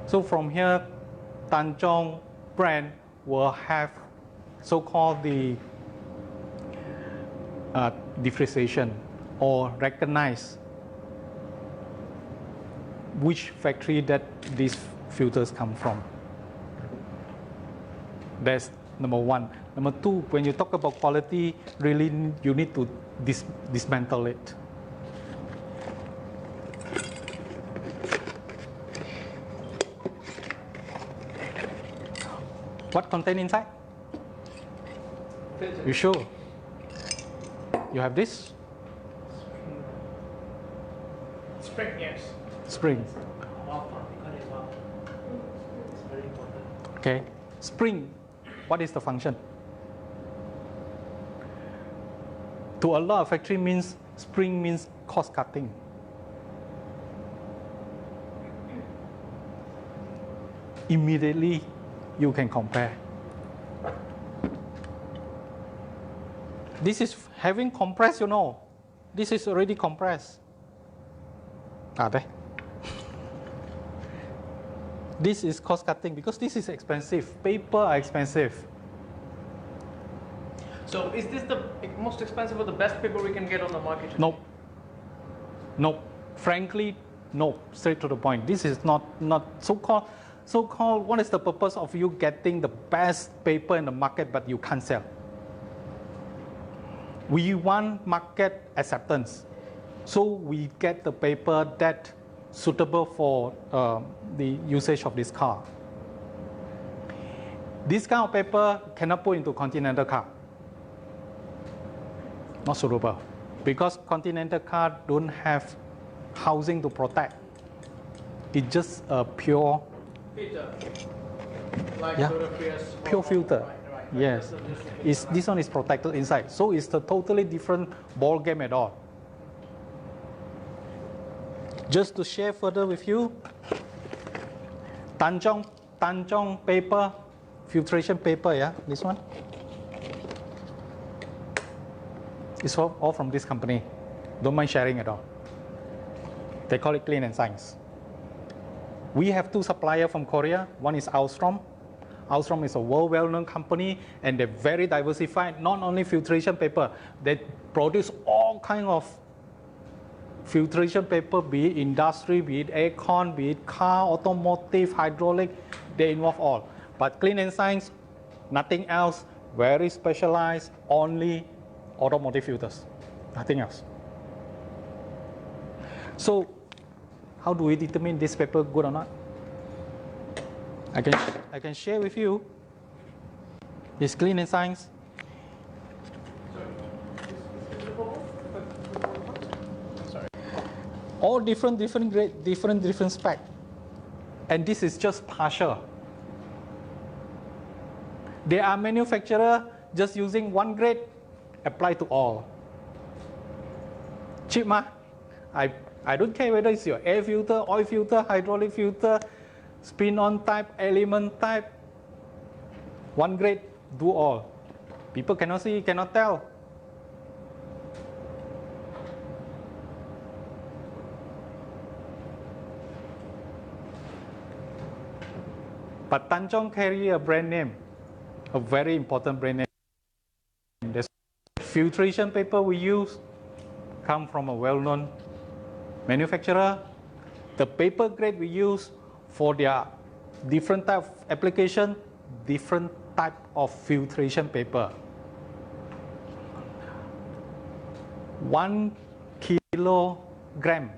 So from here, Tanjong brand will have so-called the differentiation or recognize which factory that these filters come from. That's number one. Number two, when you talk about quality, really you need to dismantle it. What contain inside? You sure? You have this? Spring, yes. Spring. It's very important. Okay. Spring, what is the function? To a lot of factory means spring means cost cutting. Immediately you can compare. This is having compressed, you know. This is already compressed. Are they? This is cost cutting because this is expensive. Paper are expensive. So is this the most expensive or the best paper we can get on the market today? Nope. Nope. Frankly, no. Straight to the point. This is not so-called. What is the purpose of you getting the best paper in the market but you can't sell? We want market acceptance, so we get the paper that suitable for the usage of this car. This kind of paper cannot put into Continental car. Not suitable, because Continental car don't have housing to protect. It's just a pure filter. Like yeah, Prius pure filter. Right. Yes, this one is protected inside, so it's a totally different ball game at all. Just to share further with you, Tanjong paper, filtration paper, yeah, this one. It's all from this company. Don't mind sharing at all. They call it Clean and Science. We have two suppliers from Korea. One is Alstrom. Alstrom is a well-known company, and they're very diversified. Not only filtration paper, they produce all kinds of filtration paper, be it industry, be it aircon, be it car, automotive, hydraulic, they involve all. But Clean and Science, nothing else, very specialized, only automotive filters, nothing else. So how do we determine this paper good or not? I can share with you this Clean and Science. Sorry. All different grade, different spec, and this is just partial. There are manufacturers just using one grade, apply to all. Cheap ma? I don't care whether it's your air filter, oil filter, hydraulic filter, spin-on type, element type. One grade, do all. People cannot see, cannot tell. But Tanjong carry a brand name, a very important brand name. The filtration paper we use come from a well-known manufacturer. The paper grade we use for their different type of application, different type of filtration paper. 1 kilogram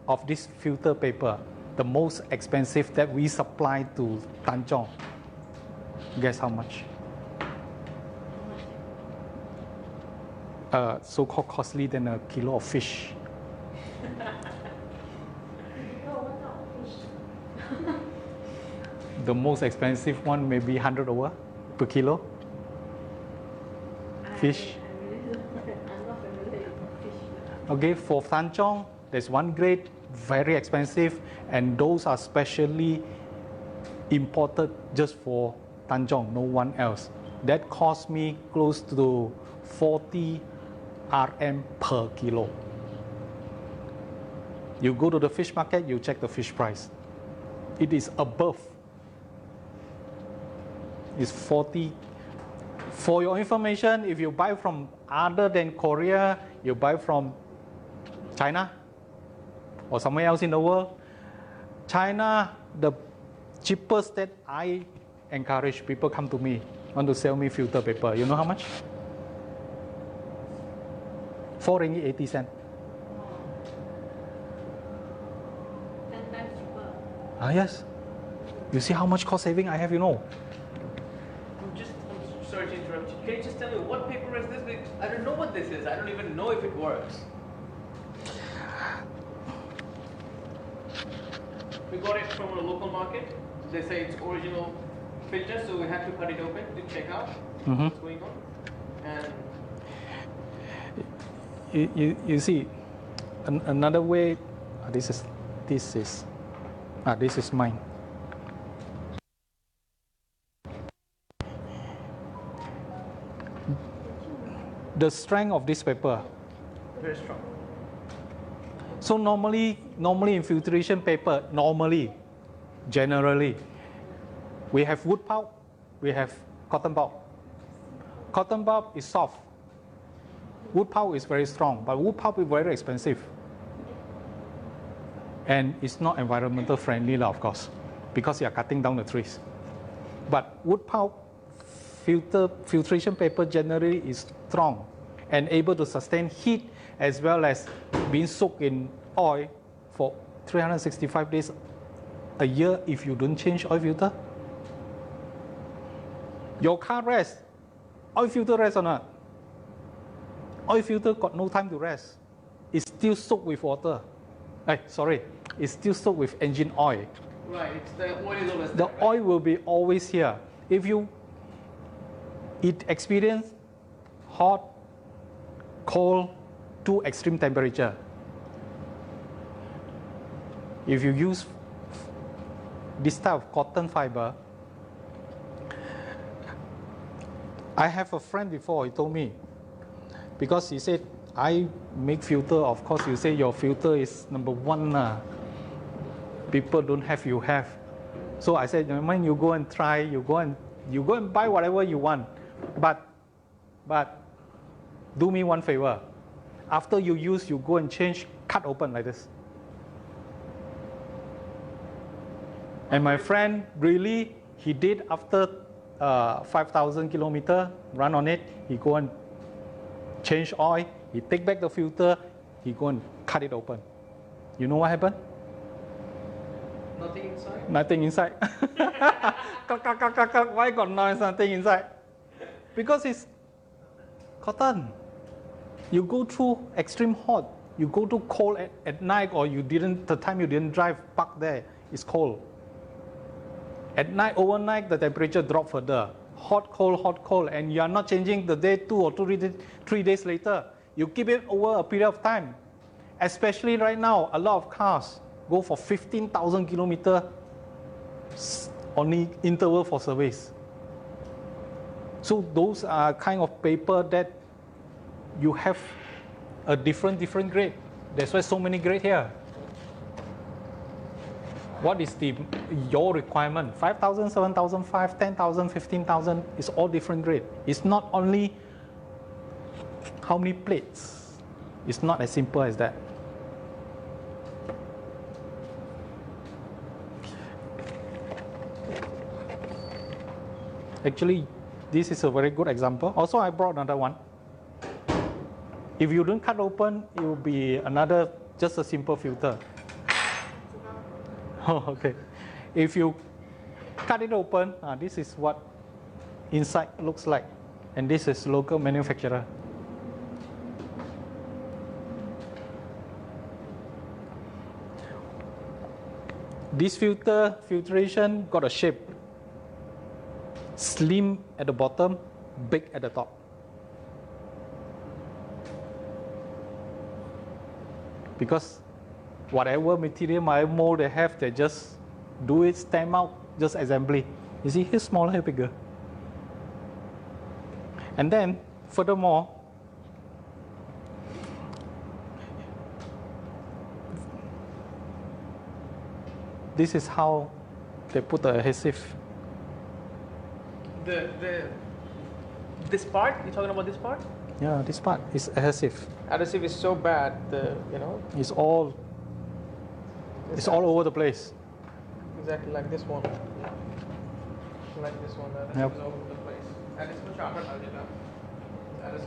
of this filter paper, the most expensive that we supply to Tanjong. Guess how much? So-called costly than a kilo of fish. The most expensive one may be 100 over per kilo. Fish. I'm not familiar with fish. Okay, for Tanjong, there's one grade, very expensive, and those are specially imported just for Tanjong, no one else. That cost me close to 40 RM per kilo. You go to the fish market, you check the fish price. it is above. It's 40. For your information, if you buy from other than Korea, you buy from China or somewhere else in the world, China, the cheapest that I encourage people come to me, want to sell me filter paper. You know how much? 4 ringgit 80 cents. 10 times cheaper. Yes. You see how much cost saving I have, you know? I'm sorry to interrupt you. Can you just tell me what paper is this? Because I don't know what this is. I don't even know if it works. We got it from a local market. They say it's original filter, so we have to cut it open to check out what's going on. And you see, another way. This is mine. The strength of this paper. very strong. So normally in filtration paper, generally, we have wood pulp, we have cotton pulp. Cotton pulp is soft. Wood pulp is very strong, but wood pulp is very expensive. And it's not environmental friendly, of course, because you are cutting down the trees. But wood pulp filtration paper generally is strong and able to sustain heat as well as being soaked in oil for 365 days a year if you don't change oil filter. Your car rests, oil filter rests or not? Oil filter got no time to rest. It's still soaked with water. It's still soaked with engine oil. Right, it's the oil is always The there, right? oil will be always here. If it experience hot, cold, to extreme temperature. If you use this type of cotton fiber, I have a friend before, he told me, because he said, I make filter, of course you say your filter is number one. People don't have, you have. So I said, never mind, you go and try, you go and buy whatever you want. But do me one favor. After you use, you go and change, cut open like this. And my friend really, he did after 5,000 kilometers, run on it, he go and change oil, he take back the filter, he go and cut it open. You know what happened? Nothing inside? Nothing inside. Why got noise? Nothing inside. Because it's cotton. You go through extreme hot, you go to cold at night, or the time you didn't drive, park there, it's cold. At night, overnight, the temperature drop further. Hot, cold, and you are not changing the day 2 or 3 days later. You keep it over a period of time. Especially right now, a lot of cars go for 15,000 kilometers only interval for service. So those are kind of paper that you have a different grade. That's why so many grade here. What is your requirement? 5,000, 7,005, 10,000, 15,000 is all different grade. It's not only how many plates. It's not as simple as that. Actually, this is a very good example. Also, I brought another one. If you don't cut open, it will be just a simple filter. Oh, okay. If you cut it open, this is what inside looks like. And this is local manufacturer. This filtration got a shape. Slim at the bottom, big at the top. Because whatever material, whatever mold they have, they just do it, stamp out, just assembly. You see, here smaller, here bigger. And then, furthermore, this is how they put the adhesive. This part, you're talking about this part? Yeah, this part is adhesive. Adhesive is so bad, It's all over the place. exactly like this one. Like this one, adhesive Yep. is all over the place. Adhesive is sharper, adhesive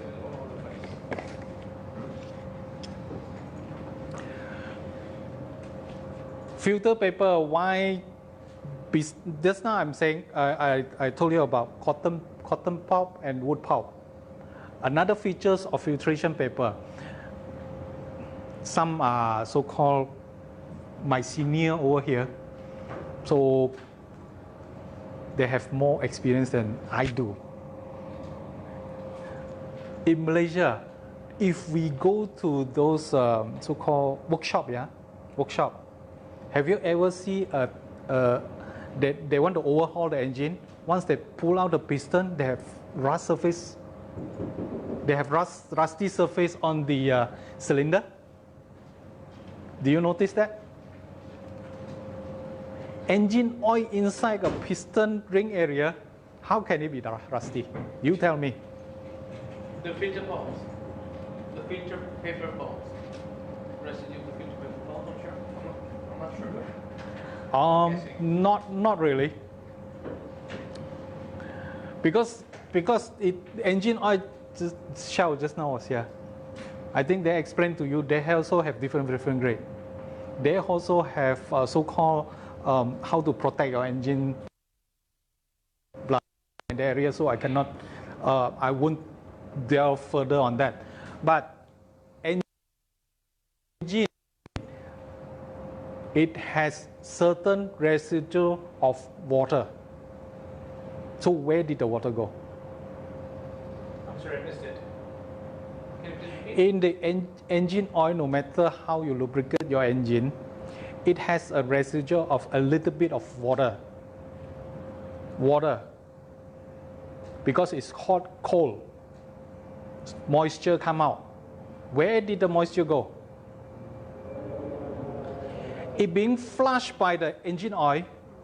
is all over the place. Filter paper, why? Just now I'm saying, I told you about cotton pulp and wood pulp. Another features of filtration paper, some are so-called my senior over here, so they have more experience than I do. In Malaysia, if we go to those so-called workshop, have you ever seen they want to overhaul the engine? Once they pull out the piston, they have rust surface. They have rusty surface on the cylinder. Do you notice that? Engine oil inside a piston ring area, how can it be rusty? You tell me. The filter pulps. The filter paper pulps. Residue of the filter paper pulp, I'm sure. I'm not sure. Not really. Because engine oil shell just now was here. I think they explained to you they also have different grade. They also have so-called how to protect your engine blood in the area. So I cannot, I won't delve further on that. But engine, it has certain residue of water. So where did the water go? I'm sorry, I missed it. Can you please repeat? In the engine oil, no matter how you lubricate your engine, it has a residue of a little bit of water. Because it's hot, cold, moisture come out. Where did the moisture go? It being flushed by the engine oil,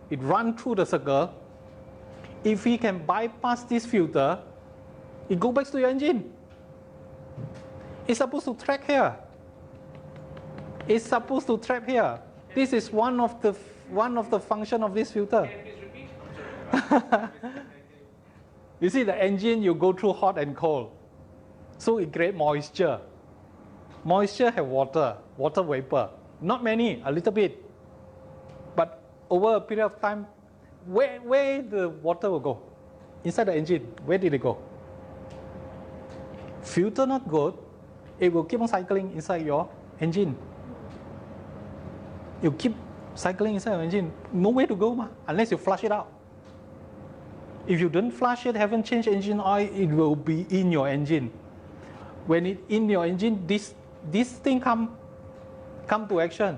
it runs through the circle. If we can bypass this filter, it goes back to your engine. It's supposed to track here. It's supposed to trap here. This is one of the function of this filter. Can you please repeat? I'm sorry. You see, the engine, you go through hot and cold. So it creates moisture. Moisture have water vapor. Not many, a little bit. But over a period of time, where the water will go? Inside the engine, where did it go? Filter not good, it will keep on cycling inside your engine. You keep cycling inside your engine, nowhere to go, unless you flush it out. If you don't flush it, haven't changed engine oil, it will be in your engine. When it in your engine, this thing come to action.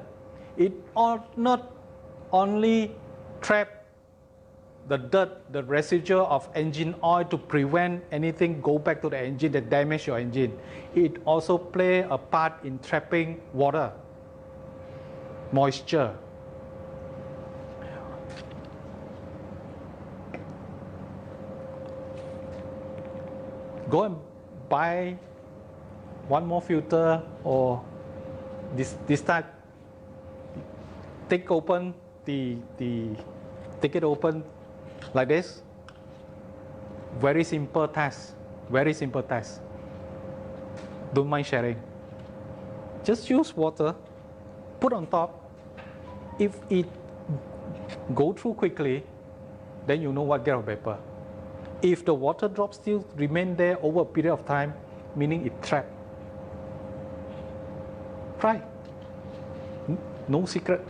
It not only trap the dirt, the residue of engine oil to prevent anything go back to the engine that damage your engine. It also play a part in trapping water, moisture. Go and buy one more filter, or this type. Take it open like this. Very simple test. Very simple test. Don't mind sharing. Just use water, put on top. If it go through quickly, then you know what get of vapor. If the water drop still remain there over a period of time, meaning it trapped. Try. No secret.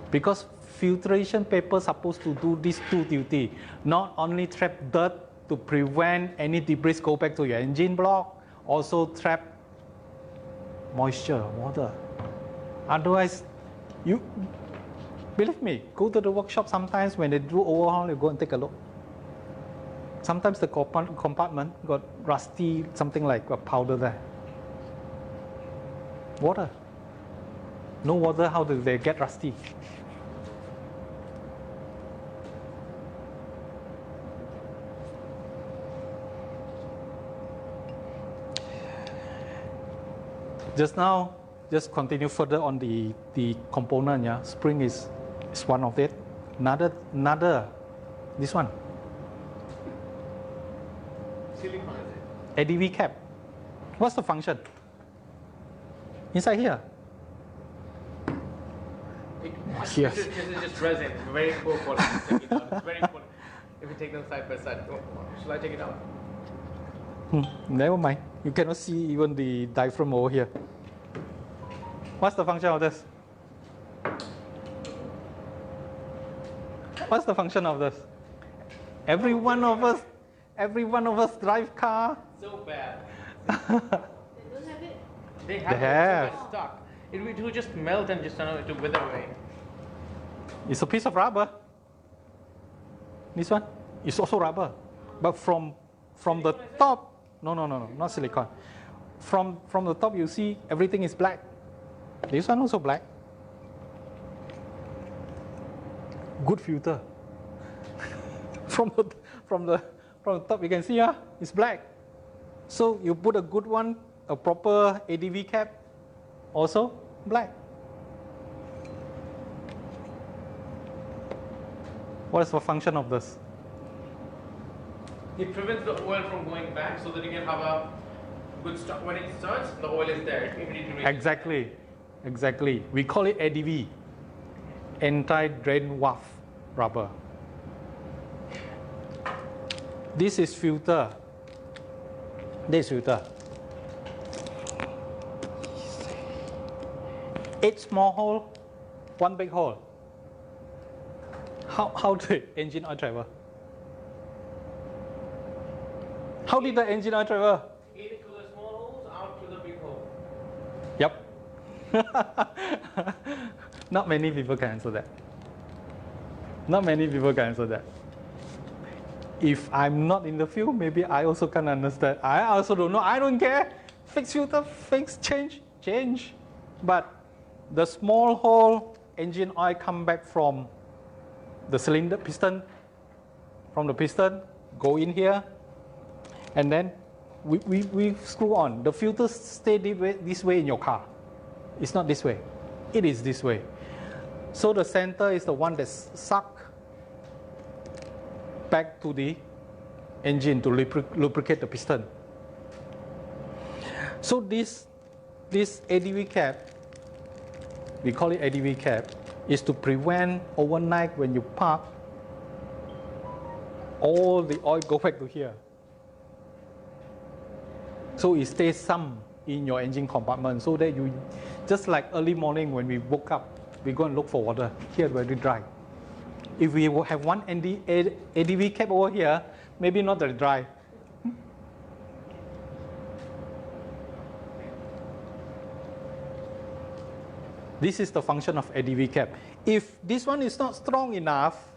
Because filtration paper supposed to do these two duties. Not only trap dirt to prevent any debris go back to your engine block, also trap moisture, water. Otherwise, you believe me, go to the workshop sometimes when they do overhaul, you go and take a look. Sometimes the compartment got rusty, something like a powder there. Water. No water, how do they get rusty? Just now, just continue further on the component. Yeah, spring is one of it. Another, this one. Silicon is it? ADV cap. What's the function? Inside here. Yes. This is just resin. Very poor quality. Take it out. It's very poor. If you take them side by side, shall I take it out? Never mind. You cannot see even the diaphragm over here. What's the function of this? What's the function of this? Every one of us drive car. So bad. They don't have it. They have They it, have. so it's stuck. It will just melt and just to wither away. It's a piece of rubber. This one is also rubber, but from the top. No, not silicon. From the top, you see everything is black. This one also black. Good filter. from the top, you can see it's black. So you put a good one, a proper ADV cap, also black. What is the function of this? It prevents the oil from going back so that you can have a good start. When it starts, the oil is there. Immediately. Exactly. We call it ADV, anti-drain waft rubber. This is filter. This filter. 8 small hole, 1 big hole. How did engine oil travel? How did the engine oil travel? In to the small holes, out to the big hole. Yep. Not many people can answer that. If I'm not in the field, maybe I also can't understand. I also don't know. I don't care. Fix filter, fix, change. But the small hole engine oil come back from the cylinder piston, go in here, and then we screw on. The filter stay this way in your car. It's not this way. It is this way. So the center is the one that's sucked back to the engine to lubricate the piston. So this ADV cap, we call it ADV cap, is to prevent overnight when you park, all the oil go back to here. So it stays some in your engine compartment so that you, just like early morning when we woke up, we go and look for water. Here very dry. If we have one ADV cap over here, maybe not that dry. This is the function of ADV cap. If this one is not strong enough,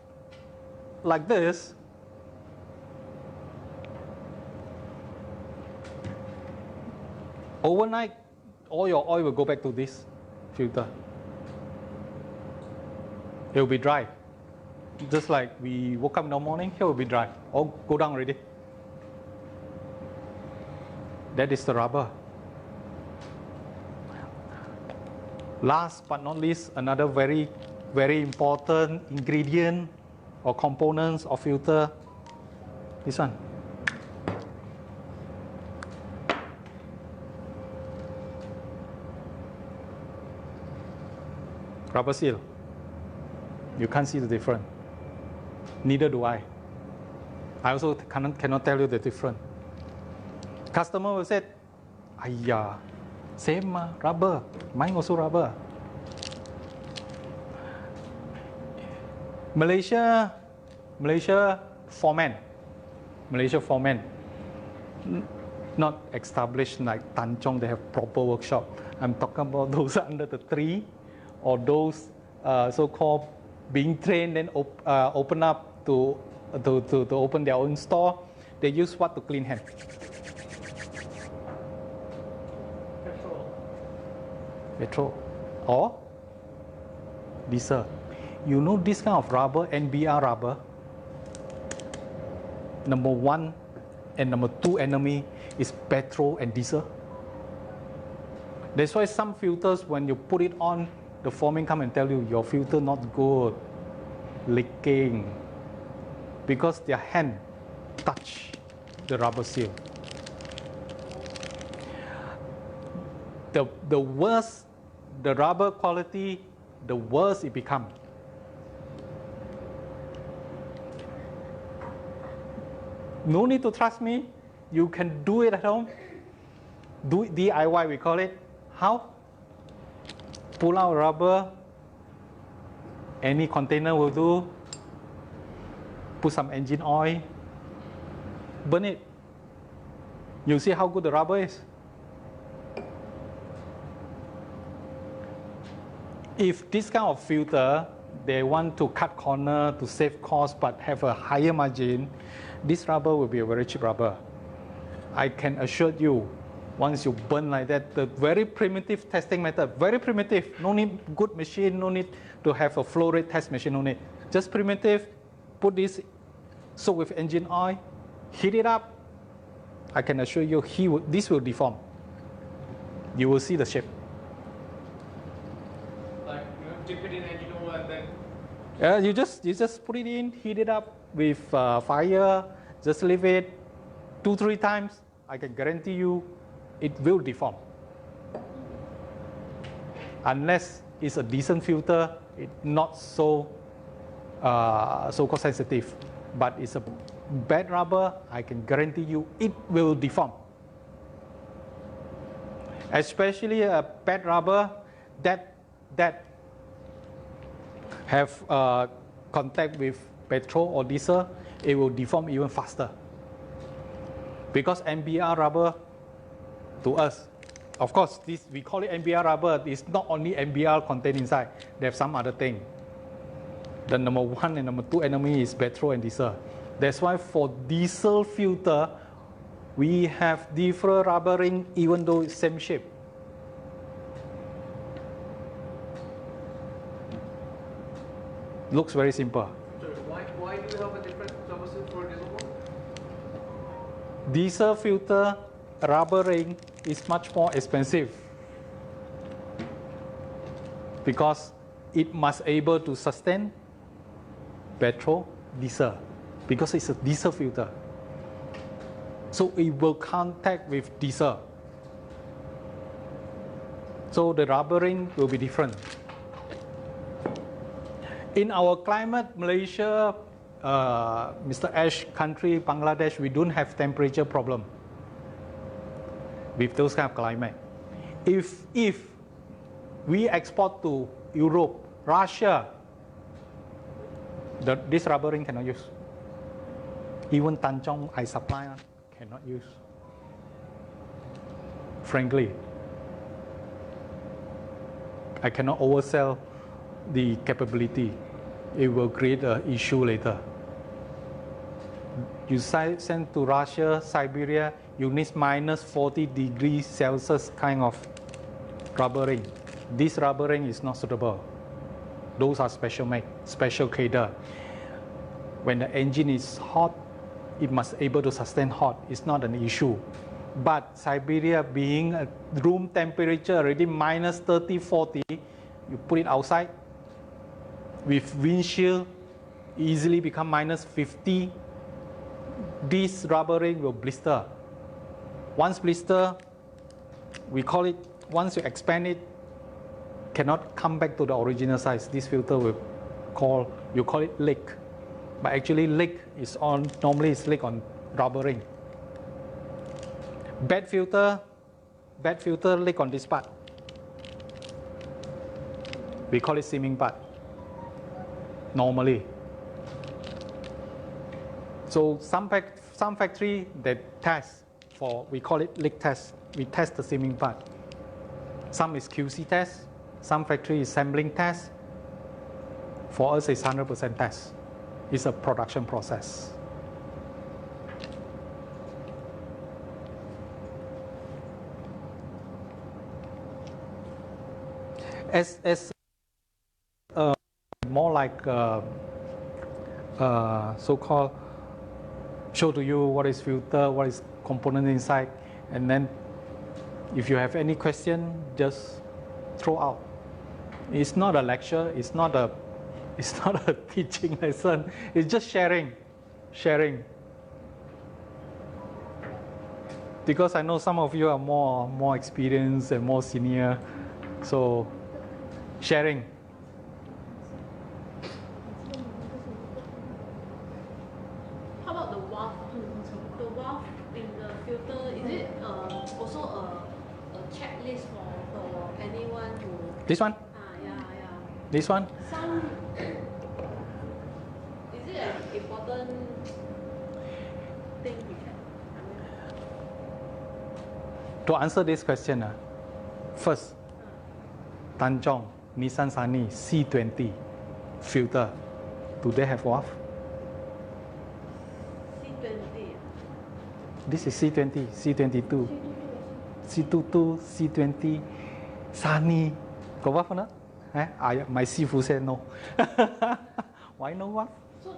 like this, overnight, all your oil will go back to this filter. It will be dry. Just like we woke up in the morning, here will be dry. All go down already. That is the rubber. Last but not least, another very, very important ingredient or components of filter, this one. Rubber seal. You can't see the difference. Neither do I. I also cannot tell you the difference. Customer will say, "Ayya, same rubber. Mine also rubber." Malaysia foreman. Not established like Tanjong. They have proper workshop. I'm talking about those under the tree, or those so-called being trained and open up to open their own store. They use what to clean hand? Petrol or diesel. You know this kind of rubber, NBR rubber, number 1 and number 2 enemy is petrol and diesel. That's why some filters, when you put it on, the foreman come and tell you your filter not good, leaking, because their hand touch the rubber seal. The worse the rubber quality, the worse it becomes. No need to trust me. You can do it at home. Do it DIY, we call it. How? Pull out rubber. Any container will do. Put some engine oil. Burn it. You see how good the rubber is. If this kind of filter, they want to cut corner to save cost but have a higher margin, this rubber will be a very cheap rubber. I can assure you, once you burn like that, the very primitive testing method, very primitive, no need good machine, no need to have a flow rate test machine, no need. Just primitive, put this, soak with engine oil, heat it up. I can assure you, this will deform. You will see the shape. Like, dip it in engine oil and then... You just put it in, heat it up with fire, just leave it 2-3 times. I can guarantee you it will deform. Unless it's a decent filter, it's not so so-called sensitive. But it's a bad rubber, I can guarantee you it will deform. Especially a bad rubber that have contact with petrol or diesel, it will deform even faster. Because NBR rubber, to us, of course, this we call it NBR rubber. It's not only NBR contained inside. They have some other thing. The number 1 and number 2 enemy is petrol and diesel. That's why for diesel filter, we have different rubber ring even though it's same shape. Looks very simple. So why do you have a different rubber seal for diesel one? Diesel filter rubber ring is much more expensive because it must able to sustain petrol, diesel, because it's a diesel filter. So it will contact with diesel. So the rubber ring will be different. In our climate, Malaysia, Mr. Ash country, Bangladesh, we don't have temperature problem with those kind of climate. If we export to Europe, Russia, this rubber ring cannot use. Even Tanjong I supply cannot use. Frankly, I cannot oversell the capability. It will create an issue later. You send to Russia, Siberia, you need -40 degrees Celsius kind of rubber ring. This rubber ring is not suitable. Those are special made, special cater. When the engine is hot, it must able to sustain hot. It's not an issue. But Siberia being a room temperature already -30, 40, you put it outside, with windshield, easily become -50. This rubber ring will blister. Once blister, we call it, once you expand it, cannot come back to the original size. This filter will you call it leak. But actually leak is on, normally it's leak on rubber ring. Bad filter leak on this part. We call it seaming part. Normally. So some factory they test for, we call it leak test. We test the seaming part. Some is QC test, some factory is sampling test. For us it's 100% test. It's a production process. As more like so-called show to you what is filter, what is component inside, and then If you have any question, just throw out. It's not a lecture. It's not a teaching lesson. It's just sharing. Because I know some of you are more experienced and more senior, so sharing. How about the valve? The valve in the filter, is it also a checklist for anyone who? This one? Yeah. This one? Is it an important thing we can? To answer this question, first, Tanjong, Nissan Sunny C20 filter, do they have valve? C20. This is C20, C22, C22, C20, Sunny. Got valve or not? My Sifu said no. Why no valve? So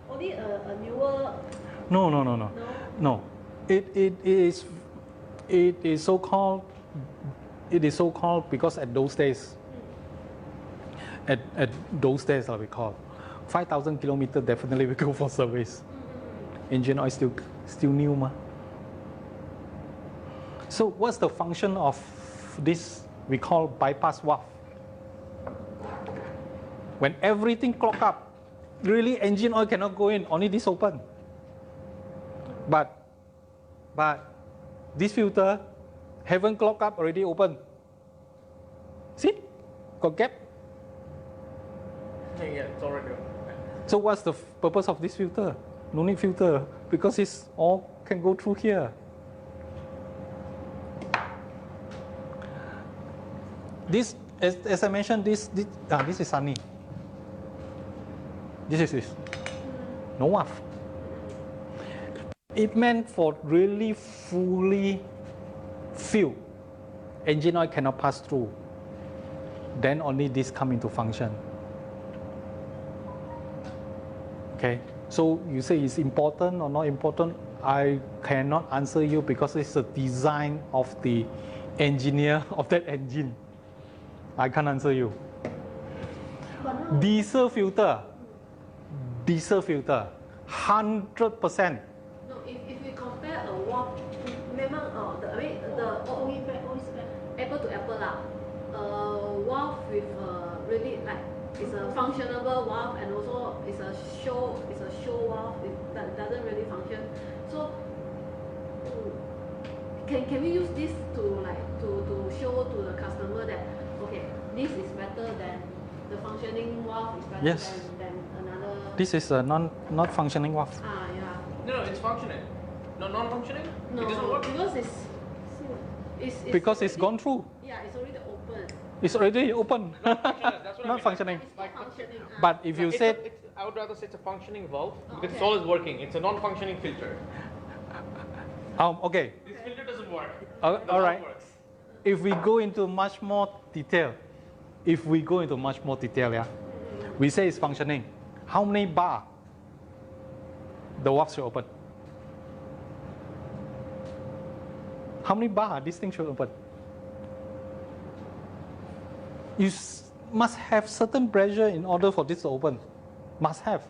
only a newer. No. It is so called. It is so called because at those days, we call 5,000 kilometers definitely we go for service. Engine oil still new ma. So what's the function of this we call bypass valve? When everything clog up, really engine oil cannot go in, only this open. But this filter haven't clogged up, already open. See? Got gap? Yeah, it's already open. So what's the purpose of this filter? No need filter, because it's all can go through here. This, as I mentioned, this is Sunny. This is no valve. It meant for really fully filled, engine oil cannot pass through. Then only this come into function. Okay, so you say it's important or not important? I cannot answer you because it's the design of the engineer of that engine. I can't answer you. Diesel filter, 100%. No, if we compare a valve, memang the apple to apple lah. Valve with really like it's a functionable valve and also it's a show valve that doesn't really function. So can we use this to show to the customer that okay, this is better than the functioning valve is better than another. This is a not functioning valve. Yeah. No, it's functioning. No, non-functioning? No, It doesn't work? because Because it's gone through. Yeah, it's already open. It's already open. That's what I Not mean. functioning. It's not functioning. But if you said, I would rather say it's a functioning valve because it's okay. always working. It's a non-functioning filter. okay, This filter doesn't work. all The valve right. works. If we go into much more detail, yeah, we say it's functioning. How many bar the valve should open? How many bar this thing should open? You must have certain pressure in order for this to open. Must have.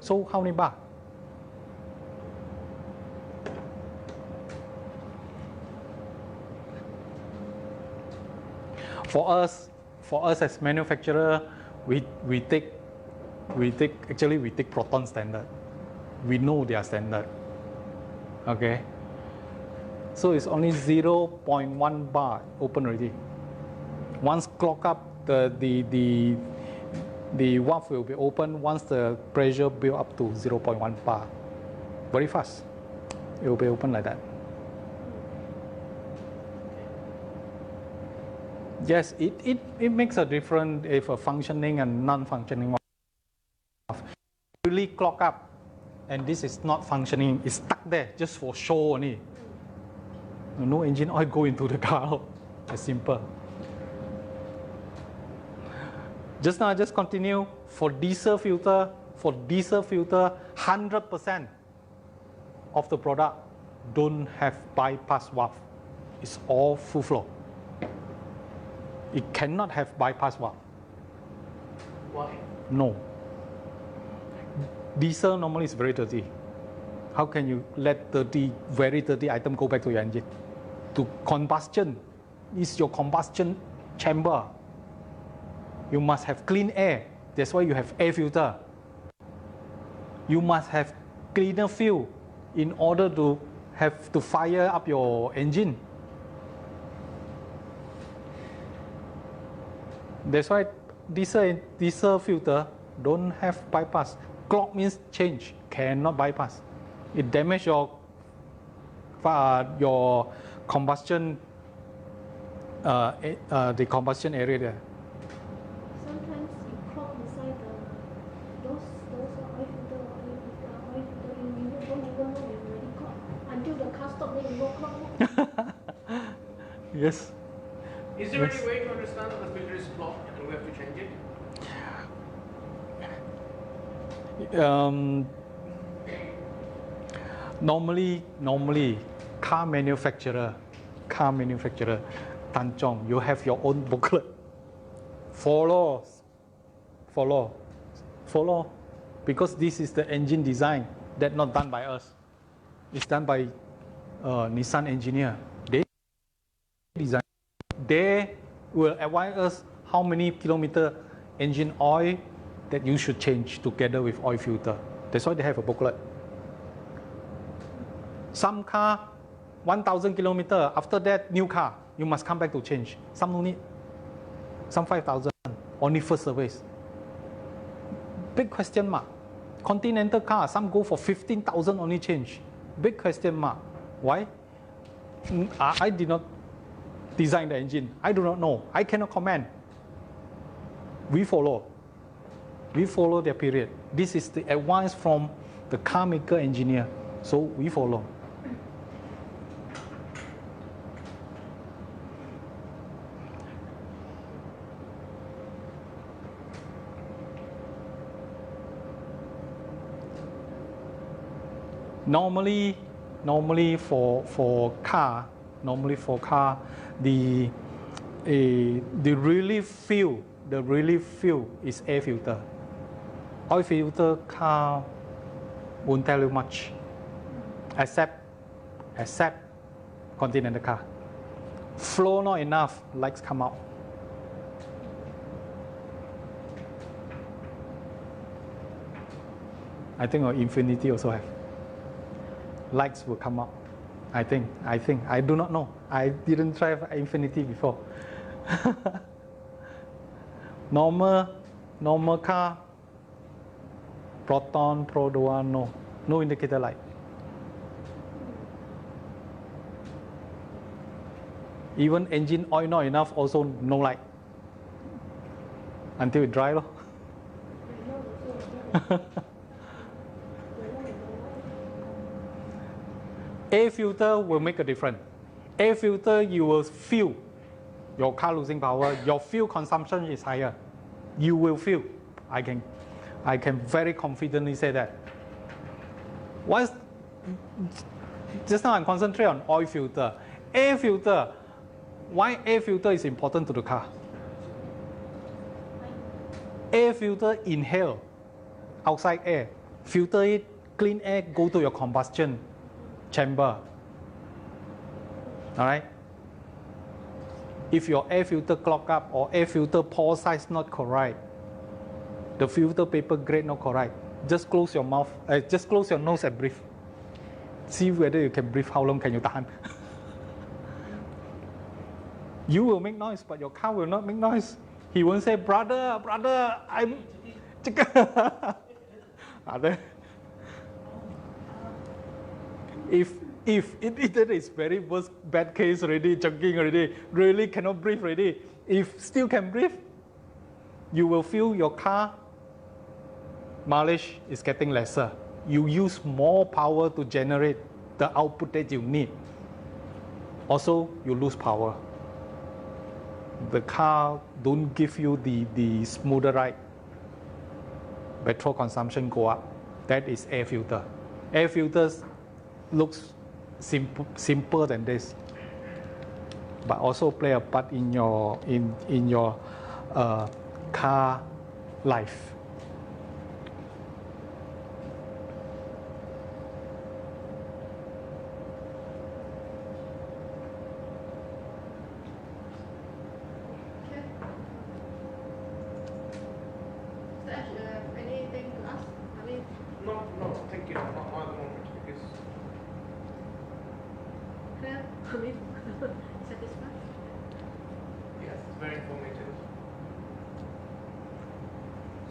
So how many bar? For us as manufacturer, we take Proton standard. We know their standard. Okay. So it's only 0.1 bar open already. Once clock up, the valve will be open once the pressure build up to 0.1 bar. Very fast. It will be open like that. Yes, it makes a difference if a functioning and non-functioning valve. Really clock up, and this is not functioning. It's stuck there just for show only. No engine oil go into the car. It's simple. Just now, just continue. For diesel filter, 100% of the product don't have bypass valve. It's all full flow. It cannot have bypass valve. Why? No. Diesel normally is very dirty. How can you let very dirty item go back to your engine? To combustion is your combustion chamber. You must have clean air. That's why you have air filter. You must have cleaner fuel in order to have to fire up your engine. That's why diesel filter don't have bypass. Clog means change, cannot bypass. It damages your combustion, the combustion area there. Sometimes you clog inside those oil filter, you don't even know you already clogged. Until the car stops, then you go clog. Yes. Is there any way to understand that the filter is clogged and we have to change it? Normally, car manufacturer, Tanjong, you have your own booklet. Follow, because this is the engine design that not done by us. It's done by Nissan engineer. They design. They will advise us how many kilometer engine oil that you should change together with oil filter. That's why they have a booklet. Some car, 1,000 kilometer, after that, new car, you must come back to change. Some no need. Some 5,000, only first service. Big question mark. Continental car, some go for 15,000 only change. Big question mark. Why? I did not design the engine. I do not know. I cannot comment. We follow their period. This is the advice from the car maker engineer. So we follow. Normally for car, the relief fuel is air filter. Oil filter car won't tell you much, except Continental car. Flow not enough, lights come out. I think our Infinity also have. Lights will come out. I think. I do not know. I didn't drive Infinity before. Normal car, Proton, Pro Dual, no indicator light. Even engine oil not enough, also no light. Until it dry. Air filter will make a difference. Air filter, you will feel your car losing power. Your fuel consumption is higher. You will feel. I can very confidently say that. Just now I'm concentrating on oil filter. Air filter. Why air filter is important to the car? Air filter inhale outside air. Filter it, clean air, go to your combustion chamber. All right? If your air filter clog up or air filter pore size not correct, the filter paper grade not correct, just close your mouth, just close your nose and breathe. See whether you can breathe, how long can you tahan. You will make noise, but your car will not make noise. He won't say, brother, I'm... If it is very worst bad case already, jogging already, really cannot breathe already, if still can breathe, you will feel your car mileage is getting lesser. You use more power to generate the output that you need. Also, you lose power. The car don't give you the smoother ride. Petrol consumption go up. That is air filter. Air filters looks simple than this. but also play a part in your car life. Okay. So Ash, you have anything to ask? I mean, No, thank you. Not at the moment because clear? I mean, satisfied? yes, it's very informative.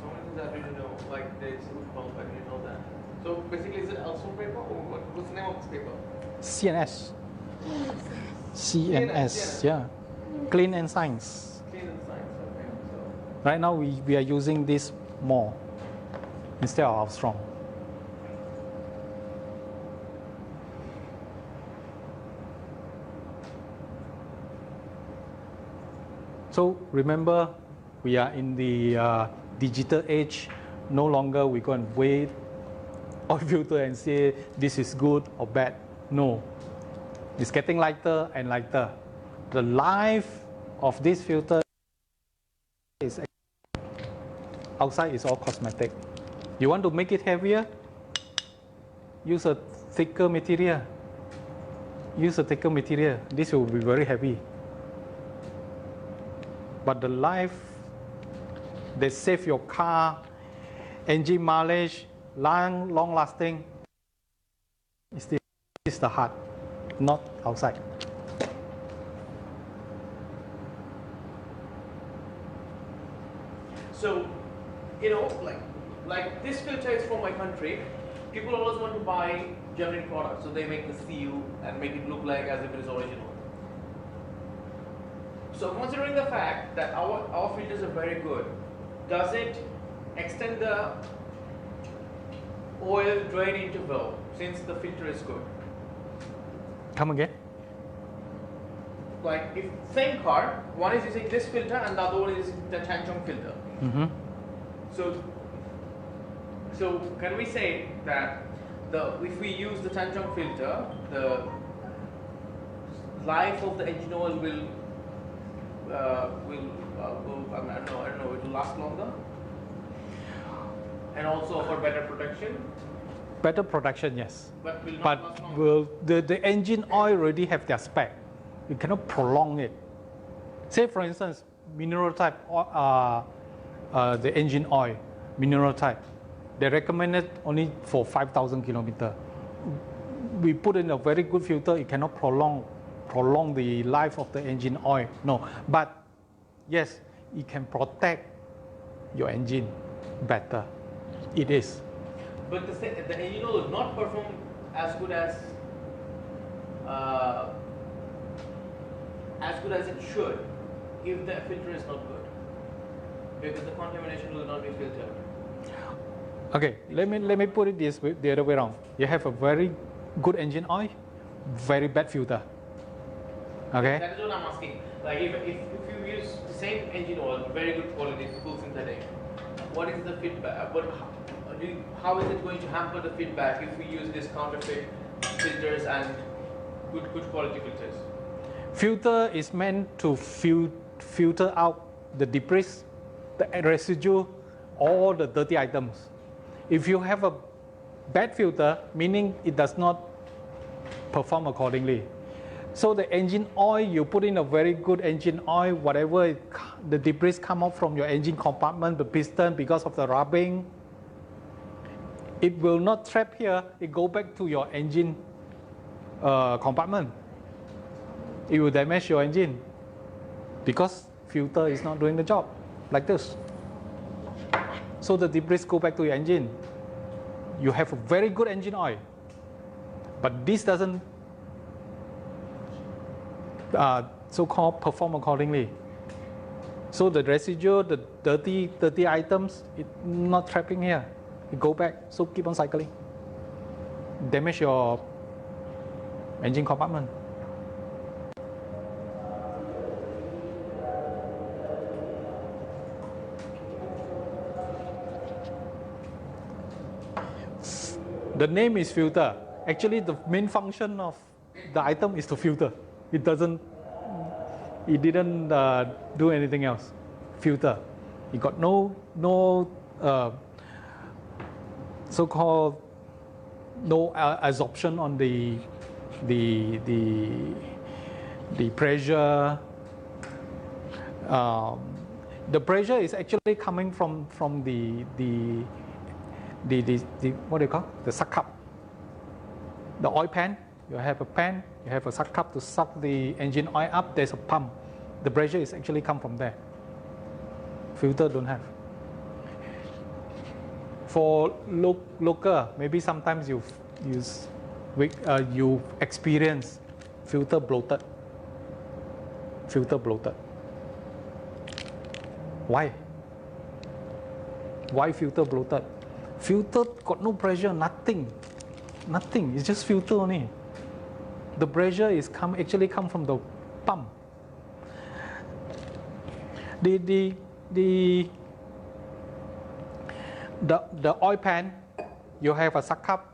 So many things I didn't know, like there's a problem, I didn't know that. So basically, is it Elson paper or what's the name of this paper? CNS. CNS. CNS, yeah. Clean and Science. Clean and science, okay. So Right now we are using this more instead of Armstrong. So remember, we are in the digital age. No longer we go and weigh oil filter and say this is good or bad. No, it's getting lighter and lighter. The life of this filter is outside is all cosmetic. You want to make it heavier? Use a thicker material. Use a thicker material. This will be very heavy. But the life, they save your car, engine mileage, long lasting. It's the heart, not outside. So, you know, like this filter is from my country. People always want to buy generic products, so they make the seal and make it look like as if it is original. So, considering the fact that our filters are very good, does it extend the oil drain interval since the filter is good? Come again? Like if same car, one is using this filter and the other one is using the Chanchong filter. Mm-hmm. So can we say that if we use the Chanchong filter, the life of the engine oil will I don't know, it will last longer, and also for better protection. Better production, yes. But will not But last longer. the engine oil already have their spec. You cannot prolong it. Say for instance, mineral type, the engine oil, mineral type. They recommend it only for 5,000 kilometers. We put in a very good filter, it cannot prolong the life of the engine oil. No, but yes, it can protect your engine better. It is. But the engine oil will not perform as good as it should if the filter is not good, because the contamination will not be filtered. Okay, let me put it this way, the other way around. You have a very good engine oil, very bad filter. Okay. That is what I'm asking. Like if you use the same engine oil, very good quality, full synthetic, what is the feedback? How is it going to hamper the feedback if we use this counterfeit filters and good quality filters? Filter is meant to filter out the debris, the residue, all the dirty items. If you have a bad filter, meaning it does not perform accordingly. So the engine oil, you put in a very good engine oil, whatever the debris come out from your engine compartment, the piston, because of the rubbing, it will not trap here, it go back to your engine compartment. It will damage your engine because filter is not doing the job, like this. So the debris go back to your engine. You have a very good engine oil, but this doesn't so-called perform accordingly. So the residue, the dirty items, it not trapping here. It go back, so keep on cycling. Damage your engine compartment. The name is filter. Actually, the main function of the item is to filter. It doesn't It didn't do anything else. Filter. It got no so-called no absorption on the pressure. The pressure is actually coming from the what do you call the suck cup, the oil pan. You have a pan, you have a suck cup to suck the engine oil up. There's a pump. The pressure is actually come from there. Filter don't have. For local, maybe sometimes you experience filter bloated. Filter bloated. Why? Why filter bloated? Filter got no pressure, nothing. It's just filter only. The pressure is actually come from the pump. The oil pan, you have a suck cup,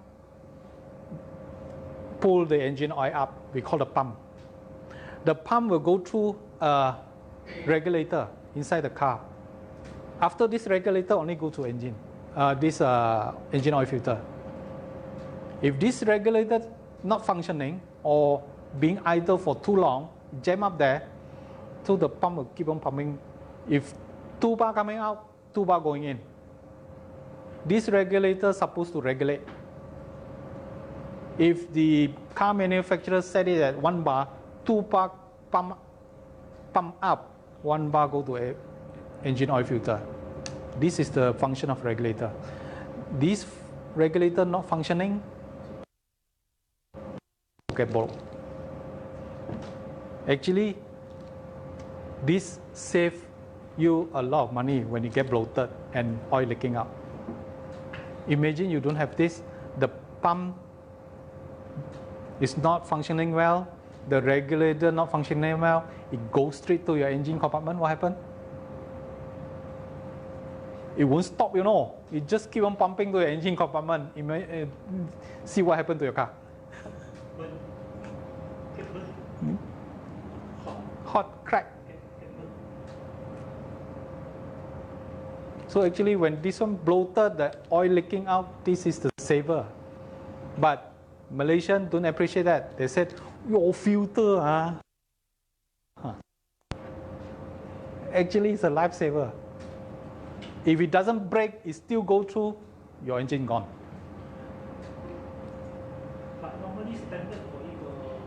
pull the engine oil up. We call the pump. The pump will go through a regulator inside the car. After this regulator, only go to engine. This engine oil filter. If this regulator not functioning or being idle for too long, jam up there, so the pump will keep on pumping. If 2 bar coming out, 2 bar going in. This regulator is supposed to regulate. If the car manufacturer set it at 1 bar, 2 bar pump up, 1 bar go to a engine oil filter. This is the function of regulator. This regulator not functioning, get blown. Actually, this save you a lot of money when you get bloated and oil leaking out. Imagine you don't have this, the pump is not functioning well, the regulator not functioning well, it goes straight to your engine compartment. What happened? It won't stop, you know. It just keep on pumping to your engine compartment. See what happened to your car. Hot crack. So actually when this one bloated, the oil leaking out, this is the saver. But Malaysians don't appreciate that. They said, your filter, Actually, it's a lifesaver. If it doesn't break, it still go through, your engine gone. But normally standard for it will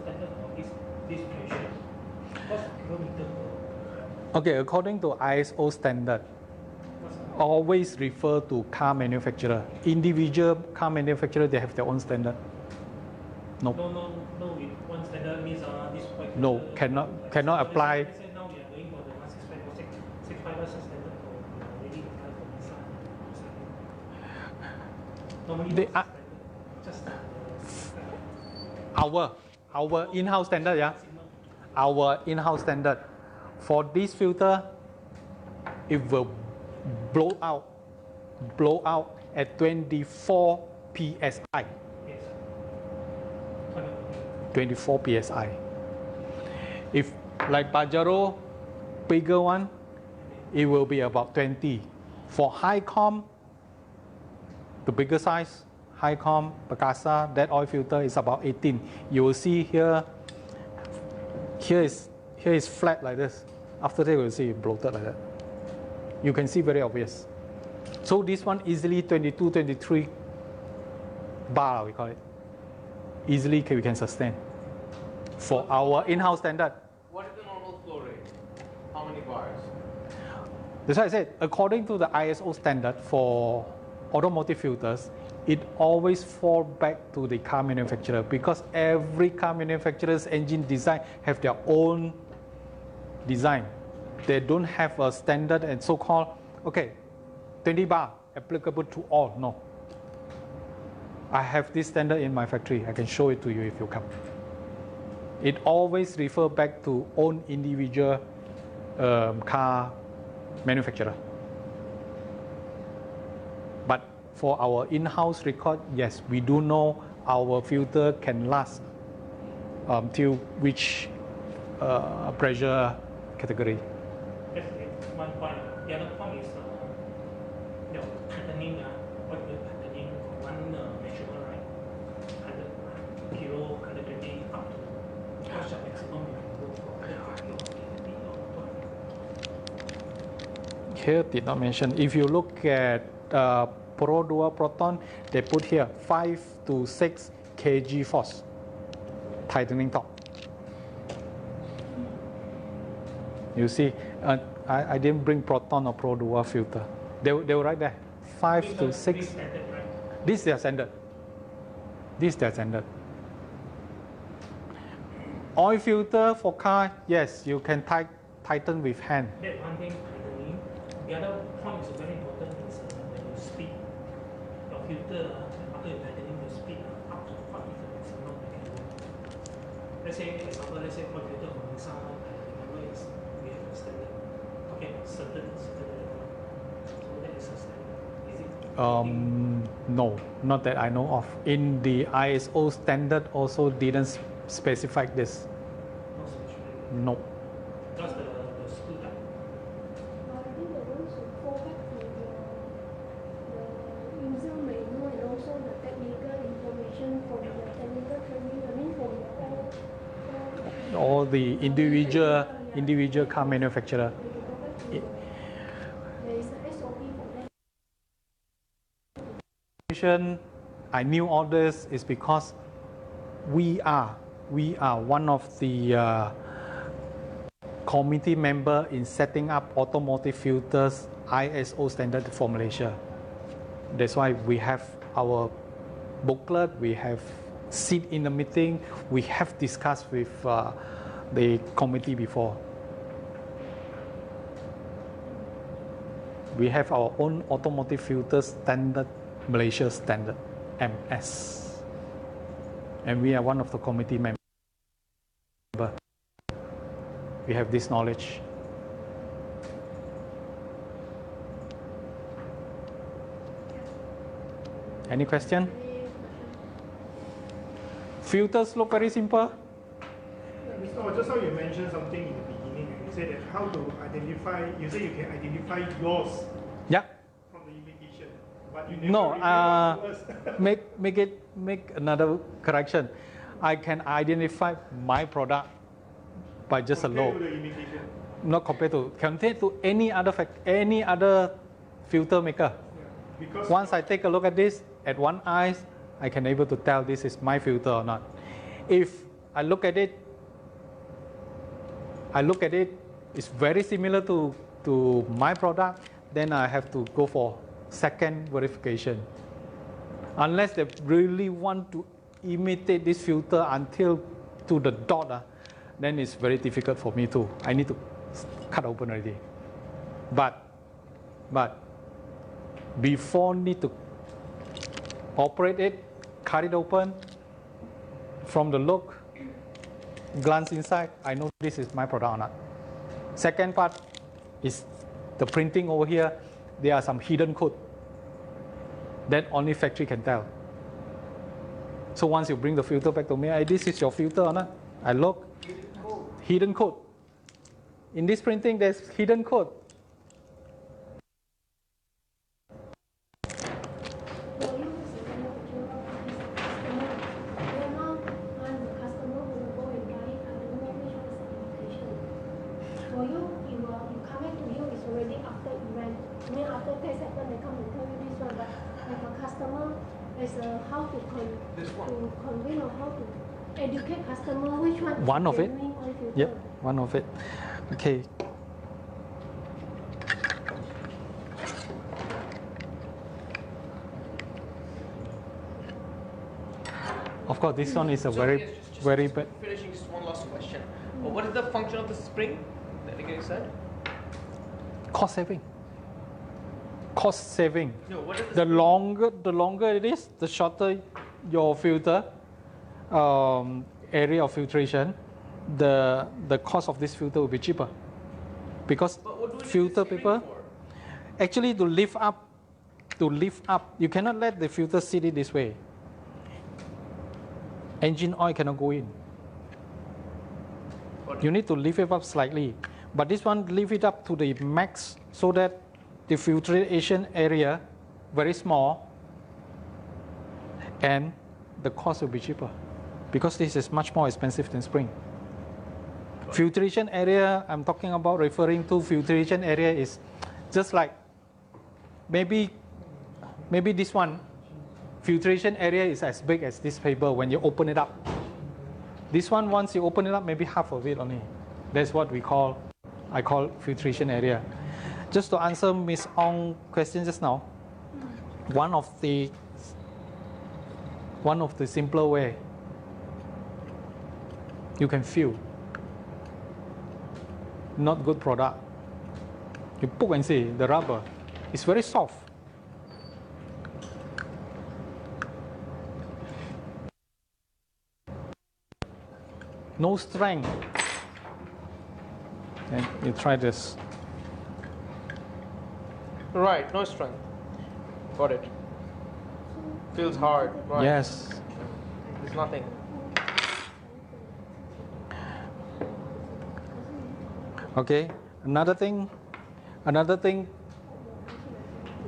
standard for this pressure. What's kilometer per? Okay, according to ISO standard, always refer to car manufacturer. Individual car manufacturer, they have their own standard. No. No. With one standard means this particular. No, cannot apply. Let's say now we are going for the 165 standard for maybe apply for Nissan. Normally They are just our in-house standard, yeah. Our in-house standard. For this filter, it will blow out at 24 psi. 24 psi. If like Pajero, bigger one, it will be about 20. For high com, the bigger size, high com, Perkasa, that oil filter is about 18. You will see here is flat like this. After that, you will see it bloated like that. You can see very obvious. So this one easily 22, 23 bar, we call it. Easily we can sustain. For our in-house standard. What is the normal flow rate? How many bars? That's why I said, according to the ISO standard for automotive filters, it always fall back to the car manufacturer, because every car manufacturer's engine design have their own design. They don't have a standard and so-called, okay, 20 bar applicable to all. No. I have this standard in my factory. I can show it to you if you come. It always refer back to own individual car manufacturer. But for our in-house record, yes, we do know our filter can last till which pressure category. That's one point. The other point is tightening. What you tightening one measurement, right? 100 kilo, 120 up to what's the maximum you can go for? Here did not mention. If you look at Pro Dual Proton, they put here 5 to 6 kg force tightening torque. You see, I didn't bring Proton or Pro Dual filter. They will write there 5 to 6. Standard, right? This is their standard. This is their standard. Oil filter for car, yes, you can tighten with hand. That one thing tightening. The other point is very important is when you speed. Your filter, after you tightening the speed, up to what is the maximum you can go. Let's say, example, let's say oil filter for Nissan, I remember is we have a standard. Okay, certain level. So that is a standard. Is it? No, not that I know of. In the ISO standard also didn't specify this. Not specifically. No. Just the screw type. I think the ones should fall back to the user manual and also the technical information from the technical training. I mean from All the individual car manufacturer. there is an SOP for that. I knew all this is because we are one of the committee member in setting up automotive filters ISO standard for Malaysia. That's why we have our booklet, we have sit in the meeting, we have discussed with the committee before. We have our own automotive filter standard, Malaysia standard, MS. And we are one of the committee members. We have this knowledge. Any question? Filters look very simple. Mr. Just now you mentioned something in the beginning. You said that how to identify, you say you can identify yours Yeah. from the imitation. But you never No, reveal to us. make another correction. I can identify my product by just a Compared low. to the imitation. Not compared to any other filter maker. Yeah. Because Once I take a look at this at one eye, I can able to tell this is my filter or not. If I look at it, it's very similar to my product, then I have to go for second verification. Unless they really want to imitate this filter until to the dot, then it's very difficult for me too. I need to cut open already. But before need to operate it, cut it open, from the look, glance inside, I know this is my product or not. Second part is the printing over here. There are some hidden code that only factory can tell. So once you bring the filter back to me, hey, this is your filter or not? I look, hidden code. In this printing, there's hidden code. For you as a manufacturer, as a customer, then now I'm the customer who will go and buy it. I don't know which one is the imitation. For you, you come back to you, it's already after event. I mean after test happen, they come and tell you this one. But if a customer is how to convey or how to educate customer which one Of is it. genuine oil filter. Yep, one of it. Okay. Of course, this one is a So, very, yes, just very bad. finishing just one last question. What is the function of the spring that you said? Cost saving. Cost saving. No, what is The longer it is, the shorter your filter area of filtration, the cost of this filter will be cheaper. Because But what do we need filter the spring paper, for? actually to lift up, you cannot let the filter sit it this way. Engine oil cannot go in. You need to lift it up slightly. But this one, lift it up to the max so that the filtration area very small and the cost will be cheaper because this is much more expensive than spring. Filtration area, I'm talking about referring to filtration area is just like maybe this one, filtration area is as big as this paper when you open it up. This one, once you open it up, maybe half of it only. That's what I call filtration area. Just to answer Ms. Ong's question just now, one of the simpler way you can feel not good product. You poke and see the rubber is very soft. No strength. And you try this. Right, no strength. Got it. Feels hard. Right. Yes. There's nothing. Okay. Another thing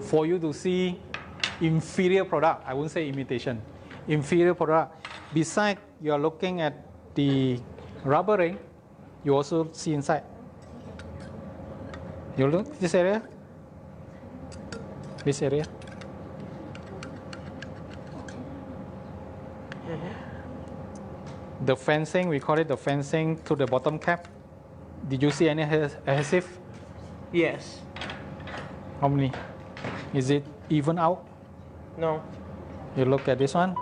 for you to see inferior product, I won't say imitation, inferior product. Besides, you are looking at the rubber ring, you also see inside. You look this area, the fencing, we call it the fencing to the bottom cap. Did you see any adhesive? Yes. How many? Is it even out? No. You look at this one,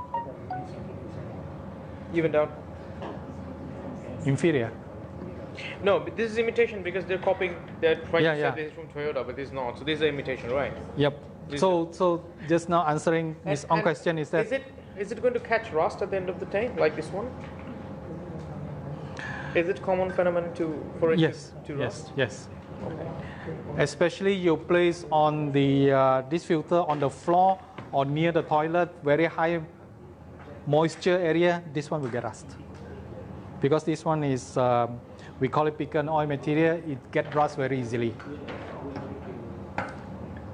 Evened out. inferior. No, but this is imitation because they're copying. They're trying to Yeah. say this is from Toyota, but this is not. So this is imitation, right? Yep. Is So just now answering Ms. Ong's question is that is it going to catch rust at the end of the day, like this one? Is it common phenomenon for it yes, to rust? yes. Okay. Especially you place on the this filter on the floor or near the toilet, very high moisture area, this one will get rust. Because this one is, we call it pick and oil material, it gets rust very easily.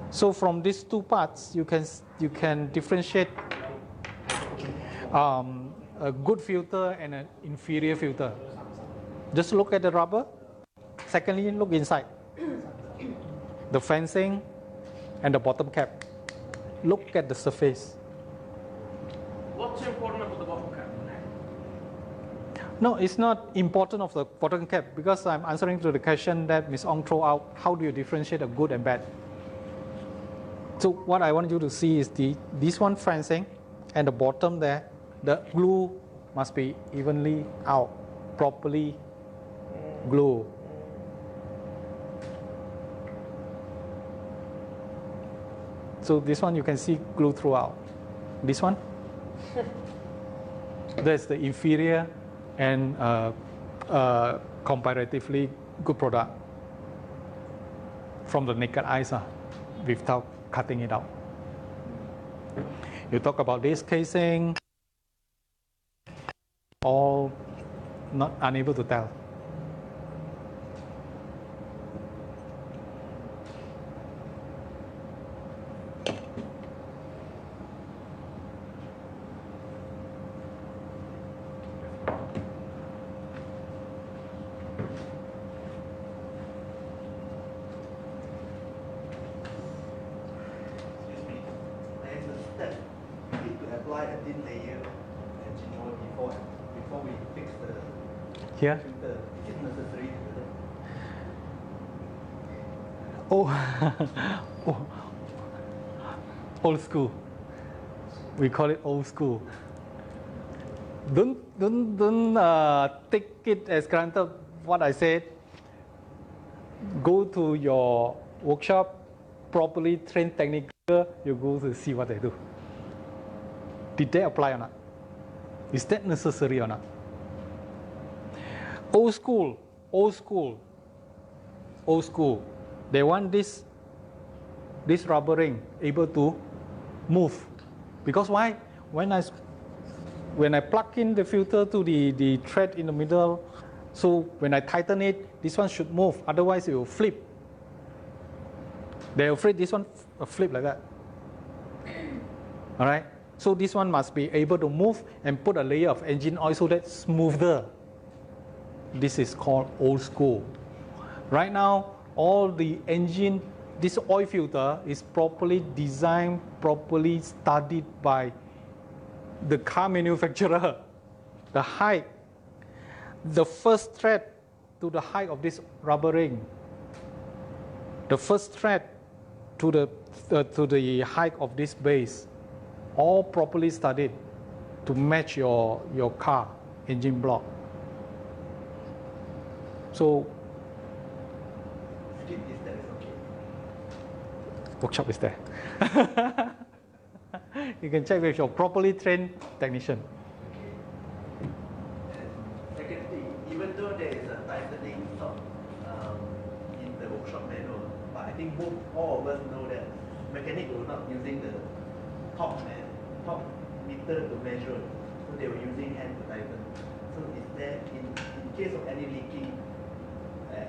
So from these two parts, you can differentiate a good filter and an inferior filter. Just look at the rubber. Secondly, look inside. The fencing and the bottom cap. Look at the surface. What's important about the bottom cap? No, it's not important of the bottom cap because I'm answering to the question that Ms. Ong threw out. How do you differentiate a good and bad? So what I want you to see is this one fencing and the bottom there, the glue must be evenly out, properly glue. So this one you can see glue throughout. This one, that's the inferior and comparatively good product from the naked eyes without cutting it out. You talk about this casing, all not unable to tell. Here? Oh, old school. We call it old school. Don't take it as granted what I said. Go to your workshop, properly trained technical, you go to see what they do. Did they apply or not? Is that necessary or not? Old school. They want this rubber ring able to move. Because why? When I plug in the filter to the thread in the middle, So when I tighten it, this one should move, otherwise it will flip. They're afraid this one flip like that. All right. So this one must be able to move and put a layer of engine oil so that's smoother. This is called old school. Right now, all the engine, this oil filter is properly designed, properly studied by the car manufacturer. The height, the first thread to the height of this rubber ring, the first thread to the height of this base, all properly studied to match your car engine block. So workshop is there. You can check with your properly trained technician. Secondly, even though there is a tightening sort in the workshop manual, but I think all of us know that mechanics were not using the top meter to measure, so they were using hand to tighten. So is there, in case of any leaking, as